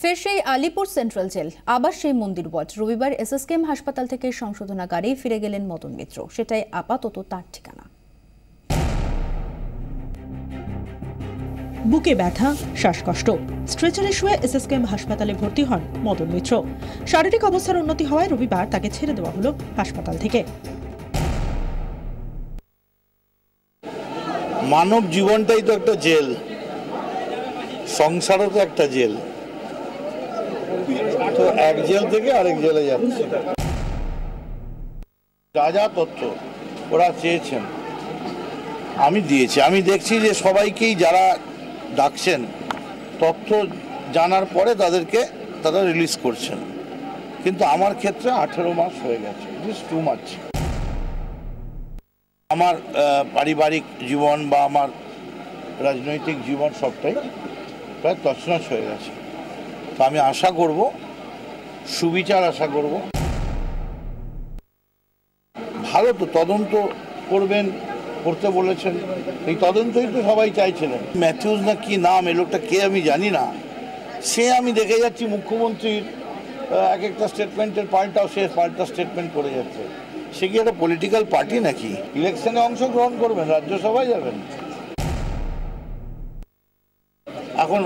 ফের সেই Alipur central jail, আবার সেই মন্দির ওয়ার্ড। রবিবার এসএসকেএম হাসপাতাল থেকে সংশোধনাগারে ফিরে গেলেন মদন মিত্র। সেটাই আপাতত তার ঠিকানা। বুকে ব্যথা, শ্বাসকষ্ট, স্ট্রেচারে শুয়ে এসএসকেএম হাসপাতালে ভর্তি হন মদন মিত্র। শারীরিক অবস্থার উন্নতি হওয়ায় রবিবার তাকে ছেড়ে দেওয়া হলো হাসপাতাল থেকে। মানব জীবনটাই তো একটা জেল, সংসারও তো একটা জেল, তো এক জেল থেকে আরেক জেলে যাচ্ছে। যা যা তথ্য ওরা চেয়েছেন আমি দিয়েছি। আমি দেখছি যে সবাইকেই যারা ডাকছেন তথ্য জানার পরে তারা রিলিজ করছেন, কিন্তু আমার ক্ষেত্রে 18 মাস হয়ে গেছে। It is too much. আমার পারিবারিক জীবন বা আমার রাজনৈতিক জীবন সবটাই প্রায় তছনছ হয়ে গেছে। তো আমি আশা করব, সুবিচার আশা করব। ভালো তো তদন্ত করতে বলেছেন, এই তদন্তই তো সবাই চাইছিলেন। ম্যাথিউস না কি নাম, এই লোকটা কে আমি জানি না। সে আমি দেখে যাচ্ছি মুখ্যমন্ত্রীর এক একটা স্টেটমেন্টের পাল্টা স্টেটমেন্ট করে যাচ্ছে। সে কি একটা পলিটিক্যাল পার্টি নাকি? ইলেকশনে অংশগ্রহণ করবেন, রাজ্যসভায় যাবেন। এখন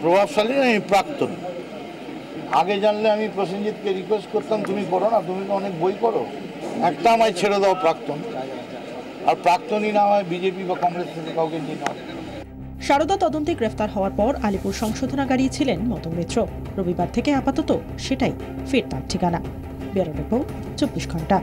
প্রভাবশালী না, আমি প্রাক্তন। আগে জানলে আমি প্রসেনজিৎকে রিকোয়েস্ট করতাম, তুমি করো না, তুমি তো অনেক বই করো, একটা আমায় ছেড়ে দাও প্রাক্তন। আর প্রাক্তনই না হয় বিজেপি বা কংগ্রেস থেকে কাউকে নিয়ে নাও। সারদা তদন্তে গ্রেফতার হওয়ার পর আলিপুর সংশোধনাগারেই ছিলেন মদন মিত্র। রবিবার থেকে আপাতত সেটাই ফের তার ঠিকানা। ব্যুরো রিপোর্ট, 24 ঘন্টা।